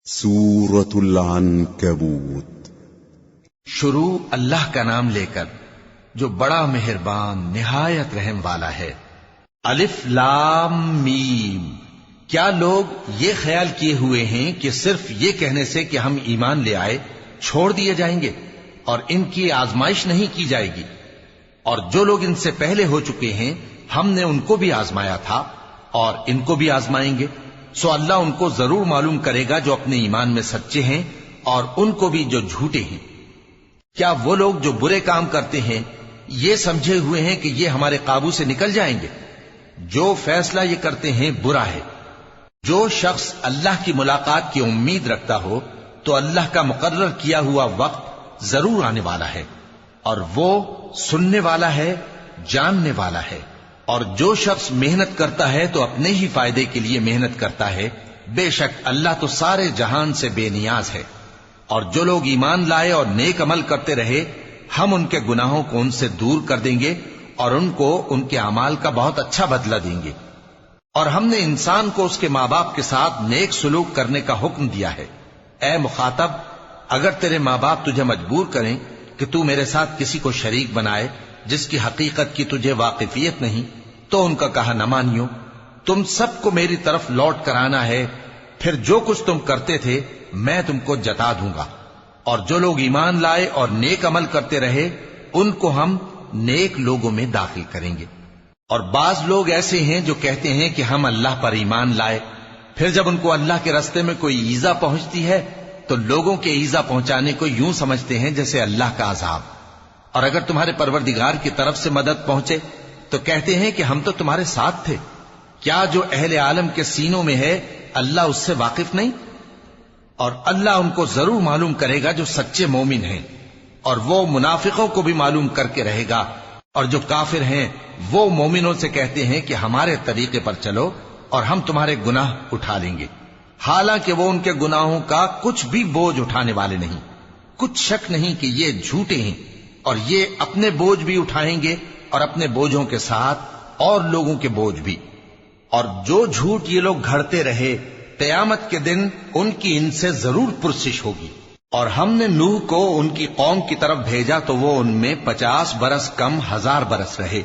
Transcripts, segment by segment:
سورة العنکبوت۔ شروع اللہ کا نام لے کر جو بڑا مہربان نہایت رحم والا ہے۔ الف لام میم۔ کیا لوگ یہ خیال کیے ہوئے ہیں کہ صرف یہ کہنے سے کہ ہم ایمان لے آئے چھوڑ دیے جائیں گے اور ان کی آزمائش نہیں کی جائے گی؟ اور جو لوگ ان سے پہلے ہو چکے ہیں ہم نے ان کو بھی آزمایا تھا اور ان کو بھی آزمائیں گے، سو اللہ ان کو ضرور معلوم کرے گا جو اپنے ایمان میں سچے ہیں اور ان کو بھی جو جھوٹے ہیں۔ کیا وہ لوگ جو برے کام کرتے ہیں یہ سمجھے ہوئے ہیں کہ یہ ہمارے قابو سے نکل جائیں گے؟ جو فیصلہ یہ کرتے ہیں برا ہے۔ جو شخص اللہ کی ملاقات کی امید رکھتا ہو تو اللہ کا مقرر کیا ہوا وقت ضرور آنے والا ہے، اور وہ سننے والا ہے، جاننے والا ہے۔ اور جو شخص محنت کرتا ہے تو اپنے ہی فائدے کے لیے محنت کرتا ہے، بے شک اللہ تو سارے جہان سے بے نیاز ہے۔ اور جو لوگ ایمان لائے اور نیک عمل کرتے رہے ہم ان کے گناہوں کو ان سے دور کر دیں گے اور ان کو ان کے اعمال کا بہت اچھا بدلہ دیں گے۔ اور ہم نے انسان کو اس کے ماں باپ کے ساتھ نیک سلوک کرنے کا حکم دیا ہے۔ اے مخاطب، اگر تیرے ماں باپ تجھے مجبور کریں کہ تو میرے ساتھ کسی کو شریک بنائے جس کی حقیقت کی تجھے واقفیت نہیں، تو ان کا کہا نہ مانیو۔ تم سب کو میری طرف لوٹ کر آنا ہے، پھر جو کچھ تم کرتے تھے میں تم کو جتا دوں گا۔ اور جو لوگ ایمان لائے اور نیک عمل کرتے رہے ان کو ہم نیک لوگوں میں داخل کریں گے۔ اور بعض لوگ ایسے ہیں جو کہتے ہیں کہ ہم اللہ پر ایمان لائے، پھر جب ان کو اللہ کے راستے میں کوئی ایذا پہنچتی ہے تو لوگوں کے ایذا پہنچانے کو یوں سمجھتے ہیں جیسے اللہ کا عذاب۔ اور اگر تمہارے پروردگار کی طرف سے مدد پہنچے تو کہتے ہیں کہ ہم تو تمہارے ساتھ تھے۔ کیا جو اہل عالم کے سینوں میں ہے اللہ اس سے واقف نہیں؟ اور اللہ ان کو ضرور معلوم کرے گا جو سچے مومن ہیں، اور وہ منافقوں کو بھی معلوم کر کے رہے گا۔ اور جو کافر ہیں وہ مومنوں سے کہتے ہیں کہ ہمارے طریقے پر چلو اور ہم تمہارے گناہ اٹھا لیں گے، حالانکہ وہ ان کے گناہوں کا کچھ بھی بوجھ اٹھانے والے نہیں۔ کچھ شک نہیں کہ یہ جھوٹے ہیں، اور یہ اپنے بوجھ بھی اٹھائیں گے اور اپنے بوجھوں کے ساتھ اور لوگوں کے بوجھ بھی۔ اور جو جھوٹ یہ لوگ گھڑتے رہے قیامت کے دن ان کی ان سے ضرور پرسش ہوگی۔ اور ہم نے نوح کو ان کی قوم کی طرف بھیجا تو وہ ان میں 50 برس کم 1000 برس رہے۔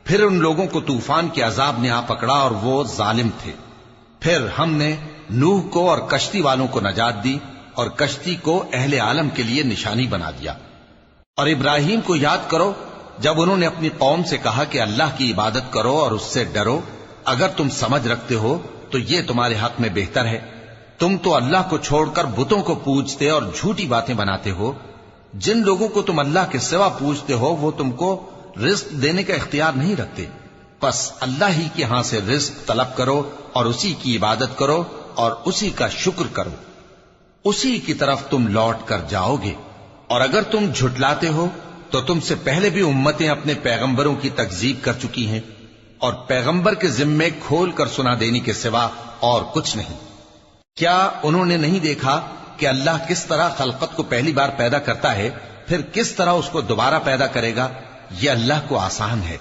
پھر ان لوگوں کو طوفان کے عذاب نے آ پکڑا اور وہ ظالم تھے۔ پھر ہم نے نوح کو اور کشتی والوں کو نجات دی اور کشتی کو اہل عالم کے لیے نشانی بنا دیا۔ اور ابراہیم کو یاد کرو جب انہوں نے اپنی قوم سے کہا کہ اللہ کی عبادت کرو اور اس سے ڈرو، اگر تم سمجھ رکھتے ہو تو یہ تمہارے حق میں بہتر ہے۔ تم تو اللہ کو چھوڑ کر بتوں کو پوجتے اور جھوٹی باتیں بناتے ہو۔ جن لوگوں کو تم اللہ کے سوا پوجتے ہو وہ تم کو رزق دینے کا اختیار نہیں رکھتے، پس اللہ ہی کے ہاں سے رزق طلب کرو اور اسی کی عبادت کرو اور اسی کا شکر کرو، اسی کی طرف تم لوٹ کر جاؤ گے۔ اور اگر تم جھٹلاتے ہو تو تم سے پہلے بھی امتیں اپنے پیغمبروں کی تکذیب کر چکی ہیں، اور پیغمبر کے ذمے کھول کر سنا دینے کے سوا اور کچھ نہیں۔ کیا انہوں نے نہیں دیکھا کہ اللہ کس طرح خلقت کو پہلی بار پیدا کرتا ہے پھر کس طرح اس کو دوبارہ پیدا کرے گا؟ یہ اللہ کو آسان ہے۔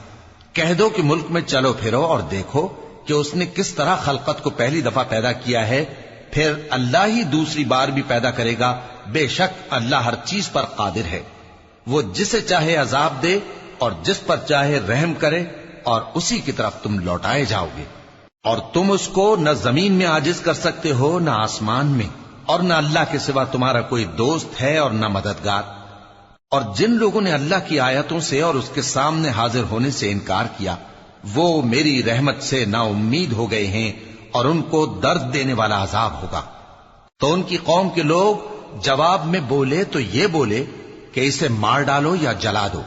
کہہ دو کہ ملک میں چلو پھرو اور دیکھو کہ اس نے کس طرح خلقت کو پہلی دفعہ پیدا کیا ہے، پھر اللہ ہی دوسری بار بھی پیدا کرے گا۔ بے شک اللہ ہر چیز پر قادر ہے۔ وہ جسے چاہے عذاب دے اور جس پر چاہے رحم کرے، اور اسی کی طرف تم لوٹائے جاؤ گے۔ اور تم اس کو نہ زمین میں عاجز کر سکتے ہو نہ آسمان میں، اور نہ اللہ کے سوا تمہارا کوئی دوست ہے اور نہ مددگار۔ اور جن لوگوں نے اللہ کی آیتوں سے اور اس کے سامنے حاضر ہونے سے انکار کیا وہ میری رحمت سے نا امید ہو گئے ہیں، اور ان کو درد دینے والا عذاب ہوگا۔ تو ان کی قوم کے لوگ جواب میں بولے تو یہ بولے کہ اسے مار ڈالو یا جلا دو،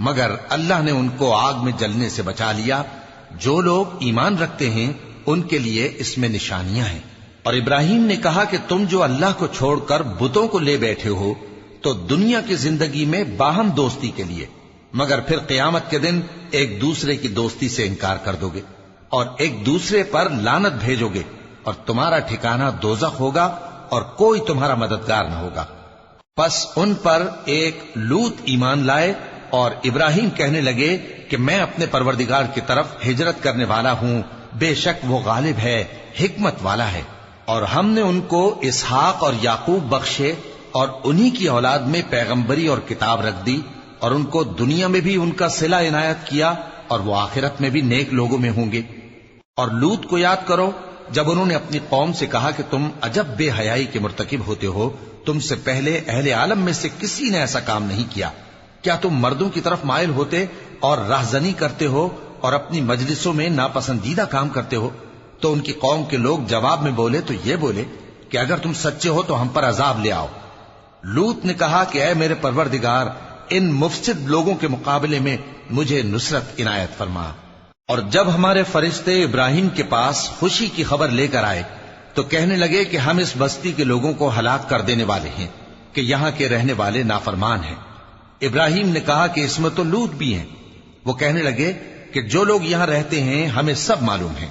مگر اللہ نے ان کو آگ میں جلنے سے بچا لیا۔ جو لوگ ایمان رکھتے ہیں ان کے لیے اس میں نشانیاں ہیں۔ اور ابراہیم نے کہا کہ تم جو اللہ کو چھوڑ کر بتوں کو لے بیٹھے ہو تو دنیا کی زندگی میں باہم دوستی کے لیے، مگر پھر قیامت کے دن ایک دوسرے کی دوستی سے انکار کر دو گے اور ایک دوسرے پر لعنت بھیجو گے، اور تمہارا ٹھکانہ دوزخ ہوگا اور کوئی تمہارا مددگار نہ ہوگا۔ پس ان پر ایک لوط ایمان لائے اور ابراہیم کہنے لگے کہ میں اپنے پروردگار کی طرف ہجرت کرنے والا ہوں، بے شک وہ غالب ہے، حکمت والا ہے۔ اور ہم نے ان کو اسحاق اور یعقوب بخشے اور انہی کی اولاد میں پیغمبری اور کتاب رکھ دی، اور ان کو دنیا میں بھی ان کا صلہ عنایت کیا اور وہ آخرت میں بھی نیک لوگوں میں ہوں گے۔ اور لوط کو یاد کرو جب انہوں نے اپنی قوم سے کہا کہ تم عجب بے حیائی کے مرتکب ہوتے ہو، تم سے پہلے اہل عالم میں سے کسی نے ایسا کام نہیں کیا، کیا تم مردوں کی طرف مائل ہوتے اور رہزنی کرتے ہو اور اپنی مجلسوں میں ناپسندیدہ کام کرتے ہو؟ تو ان کی قوم کے لوگ جواب میں بولے تو یہ بولے کہ اگر تم سچے ہو تو ہم پر عذاب لے آؤ۔ لوط نے کہا کہ اے میرے پروردگار، ان مفسد لوگوں کے مقابلے میں مجھے نصرت عنایت فرما۔ اور جب ہمارے فرشتے ابراہیم کے پاس خوشی کی خبر لے کر آئے تو کہنے لگے کہ ہم اس بستی کے لوگوں کو ہلاک کر دینے والے ہیں کہ یہاں کے رہنے والے نافرمان ہیں۔ ابراہیم نے کہا کہ اس میں تو لوط بھی ہیں۔ وہ کہنے لگے کہ جو لوگ یہاں رہتے ہیں ہمیں سب معلوم ہیں،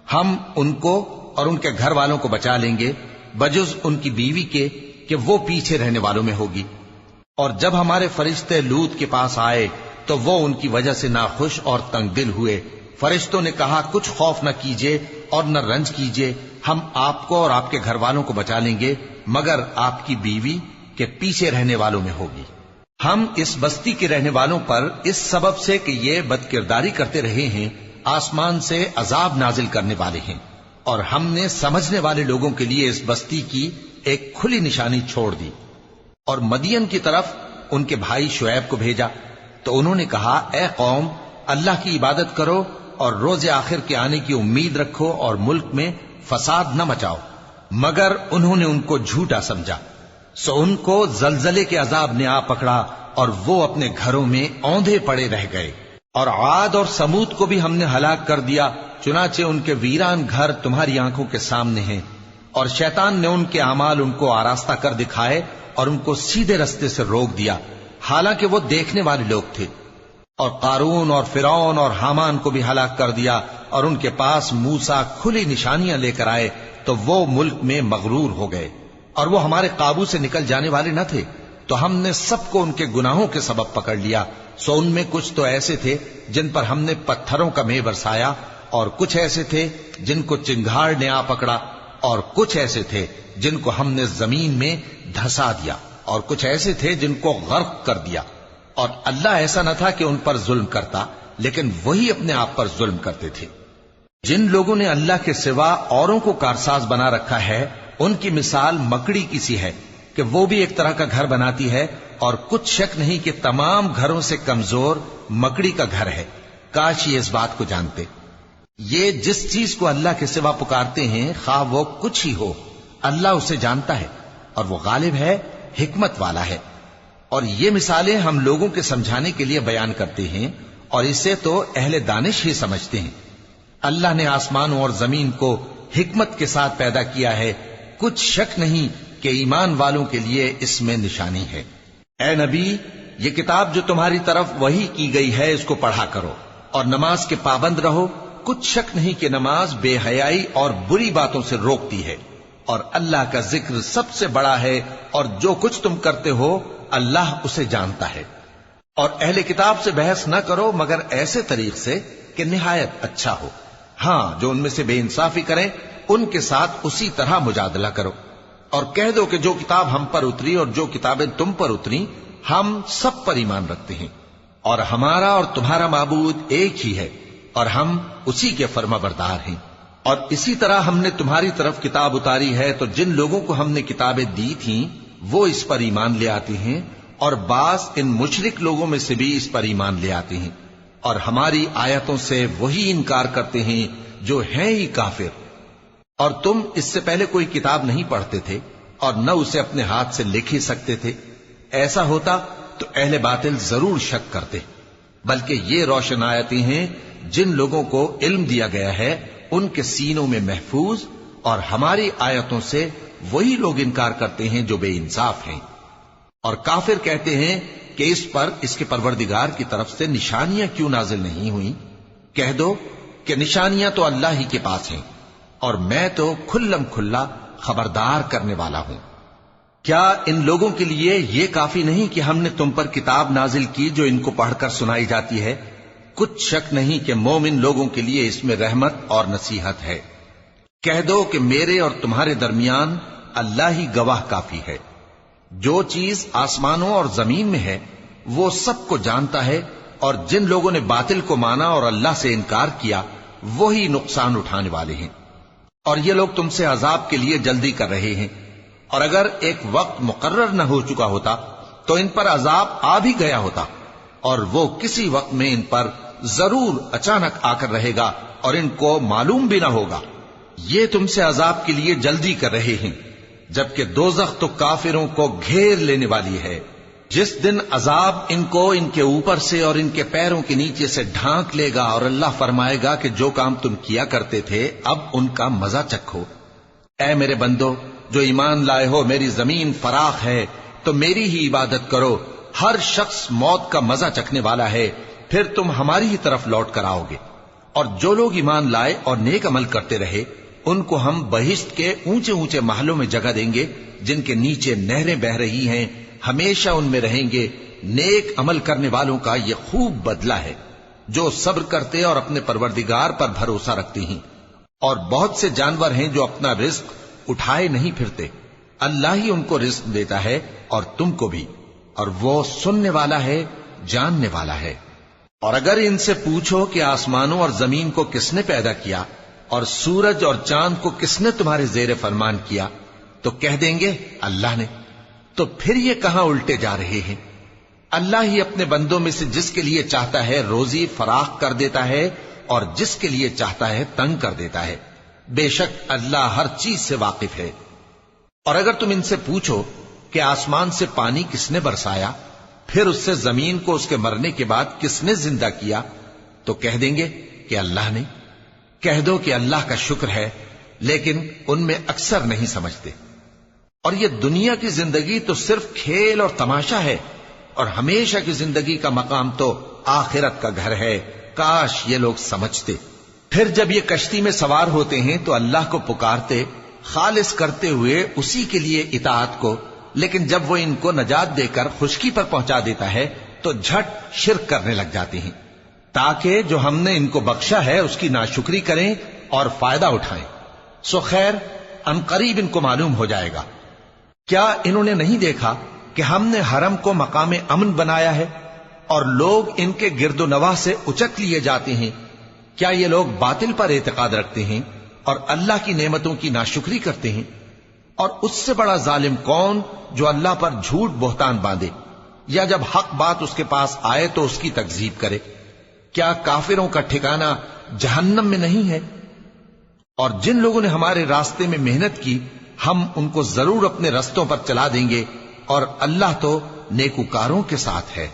ہم ان کو اور ان کے گھر والوں کو بچا لیں گے بجز ان کی بیوی کے کہ وہ پیچھے رہنے والوں میں ہوگی۔ اور جب ہمارے فرشتے لوط کے پاس آئے تو وہ ان کی وجہ سے ناخوش اور تنگ دل ہوئے۔ فرشتوں نے کہا کچھ خوف نہ کیجیے اور نہ رنج کیجیے، ہم آپ کو اور آپ کے گھر والوں کو بچا لیں گے مگر آپ کی بیوی کے پیچھے رہنے والوں میں ہوگی۔ ہم اس بستی کے رہنے والوں پر اس سبب سے کہ یہ بدکرداری کرتے رہے ہیں آسمان سے عذاب نازل کرنے والے ہیں، اور ہم نے سمجھنے والے لوگوں کے لیے اس بستی کی ایک کھلی نشانی چھوڑ دی۔ اور مدین کی طرف ان کے بھائی شعیب کو بھیجا تو انہوں نے کہا اے قوم، اللہ کی عبادت کرو اور روز آخر کے آنے کی امید رکھو اور ملک میں فساد نہ مچاؤ، مگر انہوں نے ان کو جھوٹا سمجھا، سو ان کو زلزلے کے عذاب نے آ پکڑا اور وہ اپنے گھروں میں اوندھے پڑے رہ گئے۔ اور عاد اور سمود کو بھی ہم نے ہلاک کر دیا، چنانچہ ان کے ویران گھر تمہاری آنکھوں کے سامنے ہیں، اور شیطان نے ان کے اعمال ان کو آراستہ کر دکھائے اور ان کو سیدھے رستے سے روک دیا، حالانکہ وہ دیکھنے والے لوگ تھے۔ اور قارون اور فرعون اور حامان کو بھی ہلاک کر دیا، اور ان کے پاس موسیٰ کھلی نشانیاں لے کر آئے تو وہ ملک میں مغرور ہو گئے، اور وہ ہمارے قابو سے نکل جانے والے نہ تھے، تو ہم نے سب کو ان کے گناہوں کے سبب پکڑ لیا۔ سو ان میں کچھ تو ایسے تھے جن پر ہم نے پتھروں کا مے برسایا، اور کچھ ایسے تھے جن کو چنگھاڑ نے آ پکڑا، اور کچھ ایسے تھے جن کو ہم نے زمین میں دھسا دیا، اور کچھ ایسے تھے جن کو غرق کر دیا۔ اور اللہ ایسا نہ تھا کہ ان پر ظلم کرتا، لیکن وہی اپنے آپ پر ظلم کرتے تھے۔ جن لوگوں نے اللہ کے سوا اوروں کو کارساز بنا رکھا ہے، ان کی مثال مکڑی کی سی ہے کہ وہ بھی ایک طرح کا گھر بناتی ہے، اور کچھ شک نہیں کہ تمام گھروں سے کمزور مکڑی کا گھر ہے۔ کاش یہ اس بات کو جانتے۔ یہ جس چیز کو اللہ کے سوا پکارتے ہیں خواہ وہ کچھ ہی ہو، اللہ اسے جانتا ہے، اور وہ غالب ہے، حکمت والا ہے۔ اور یہ مثالیں ہم لوگوں کے سمجھانے کے لیے بیان کرتے ہیں، اور اسے تو اہل دانش ہی سمجھتے ہیں۔ اللہ نے آسمانوں اور زمین کو حکمت کے ساتھ پیدا کیا ہے، کچھ شک نہیں کہ ایمان والوں کے لیے اس میں نشانی ہے۔ اے نبی، یہ کتاب جو تمہاری طرف وحی کی گئی ہے اس کو پڑھا کرو، اور نماز کے پابند رہو۔ کچھ شک نہیں کہ نماز بے حیائی اور بری باتوں سے روکتی ہے، اور اللہ کا ذکر سب سے بڑا ہے، اور جو کچھ تم کرتے ہو اللہ اسے جانتا ہے۔ اور اہل کتاب سے بحث نہ کرو مگر ایسے طریق سے کہ نہایت اچھا ہو۔ ہاں، جو ان میں سے بے انصافی کریں ان کے ساتھ اسی طرح مجادلہ کرو، اور کہہ دو کہ جو کتاب ہم پر اتری اور جو کتابیں تم پر اتری ہم سب پر ایمان رکھتے ہیں، اور ہمارا اور تمہارا معبود ایک ہی ہے، اور ہم اسی کے فرما بردار ہیں۔ اور اسی طرح ہم نے تمہاری طرف کتاب اتاری ہے تو جن لوگوں کو ہم نے کتابیں دی تھیں وہ اس پر ایمان لے آتے ہیں، اور بعض ان مشرک لوگوں میں سے بھی اس پر ایمان لے آتے ہیں، اور ہماری آیتوں سے وہی انکار کرتے ہیں جو ہیں ہی کافر۔ اور تم اس سے پہلے کوئی کتاب نہیں پڑھتے تھے اور نہ اسے اپنے ہاتھ سے لکھ ہی سکتے تھے، ایسا ہوتا تو اہل باطل ضرور شک کرتے، بلکہ یہ روشن آیتیں ہیں جن لوگوں کو علم دیا گیا ہے ان کے سینوں میں محفوظ، اور ہماری آیتوں سے وہی لوگ انکار کرتے ہیں جو بے انصاف ہیں۔ اور کافر کہتے ہیں کہ اس پر اس کے پروردگار کی طرف سے نشانیاں کیوں نازل نہیں ہوئیں؟ کہہ دو کہ نشانیاں تو اللہ ہی کے پاس ہیں، اور میں تو کھلم کھلا خبردار کرنے والا ہوں۔ کیا ان لوگوں کے لیے یہ کافی نہیں کہ ہم نے تم پر کتاب نازل کی جو ان کو پڑھ کر سنائی جاتی ہے؟ کچھ شک نہیں کہ مومن لوگوں کے لیے اس میں رحمت اور نصیحت ہے۔ کہہ دو کہ میرے اور تمہارے درمیان اللہ ہی گواہ کافی ہے. جو چیز آسمانوں اور زمین میں ہے وہ سب کو جانتا ہے، اور جن لوگوں نے باطل کو مانا اور اللہ سے انکار کیا وہی نقصان اٹھانے والے ہیں. اور یہ لوگ تم سے عذاب کے لیے جلدی کر رہے ہیں، اور اگر ایک وقت مقرر نہ ہو چکا ہوتا تو ان پر عذاب آ بھی گیا ہوتا، اور وہ کسی وقت میں ان پر ضرور اچانک آ کر رہے گا اور ان کو معلوم بھی نہ ہوگا. یہ تم سے عذاب کے لیے جلدی کر رہے ہیں، جبکہ دوزخ تو کافروں کو گھیر لینے والی ہے. جس دن عذاب ان کو ان کے اوپر سے اور ان کے پیروں کے نیچے سے ڈھانک لے گا، اور اللہ فرمائے گا کہ جو کام تم کیا کرتے تھے اب ان کا مزہ چکھو. اے میرے بندو جو ایمان لائے ہو، میری زمین فراخ ہے تو میری ہی عبادت کرو. ہر شخص موت کا مزہ چکھنے والا ہے، پھر تم ہماری ہی طرف لوٹ کر آؤ گے. اور جو لوگ ایمان لائے اور نیک عمل کرتے رہے ان کو ہم بہشت کے اونچے اونچے محلوں میں جگہ دیں گے، جن کے نیچے نہریں بہ رہی ہیں، ہمیشہ ان میں رہیں گے. نیک عمل کرنے والوں کا یہ خوب بدلہ ہے، جو صبر کرتے اور اپنے پروردگار پر بھروسہ رکھتے ہیں. اور بہت سے جانور ہیں جو اپنا رزق اٹھائے نہیں پھرتے، اللہ ہی ان کو رزق دیتا ہے اور تم کو بھی، اور وہ سننے والا ہے، جاننے والا ہے. اور اگر ان سے پوچھو کہ آسمانوں اور زمین کو کس نے پیدا کیا اور سورج اور چاند کو کس نے تمہارے زیر فرمان کیا، تو کہہ دیں گے اللہ نے. تو پھر یہ کہاں الٹے جا رہے ہیں؟ اللہ ہی اپنے بندوں میں سے جس کے لیے چاہتا ہے روزی فراخ کر دیتا ہے اور جس کے لیے چاہتا ہے تنگ کر دیتا ہے. بے شک اللہ ہر چیز سے واقف ہے. اور اگر تم ان سے پوچھو کہ آسمان سے پانی کس نے برسایا، پھر اس سے زمین کو اس کے مرنے کے بعد کس نے زندہ کیا، تو کہہ دیں گے کہ اللہ نے. کہہ دو کہ اللہ کا شکر ہے، لیکن ان میں اکثر نہیں سمجھتے. اور یہ دنیا کی زندگی تو صرف کھیل اور تماشا ہے، اور ہمیشہ کی زندگی کا مقام تو آخرت کا گھر ہے. کاش یہ لوگ سمجھتے. پھر جب یہ کشتی میں سوار ہوتے ہیں تو اللہ کو پکارتے، خالص کرتے ہوئے اسی کے لیے اطاعت کو، لیکن جب وہ ان کو نجات دے کر خشکی پر پہنچا دیتا ہے تو جھٹ شرک کرنے لگ جاتے ہیں، تاکہ جو ہم نے ان کو بخشا ہے اس کی ناشکری کریں اور فائدہ اٹھائیں. سو خیر ان قریب ان کو معلوم ہو جائے گا. کیا انہوں نے نہیں دیکھا کہ ہم نے حرم کو مقام امن بنایا ہے اور لوگ ان کے گرد و نواح سے اچک لیے جاتے ہیں؟ کیا یہ لوگ باطل پر اعتقاد رکھتے ہیں اور اللہ کی نعمتوں کی ناشکری کرتے ہیں؟ اور اس سے بڑا ظالم کون جو اللہ پر جھوٹ بہتان باندھے، یا جب حق بات اس کے پاس آئے تو اس کی تکذیب کرے. کیا کافروں کا ٹھکانہ جہنم میں نہیں ہے؟ اور جن لوگوں نے ہمارے راستے میں محنت کی ہم ان کو ضرور اپنے رستوں پر چلا دیں گے، اور اللہ تو نیکوکاروں کے ساتھ ہے.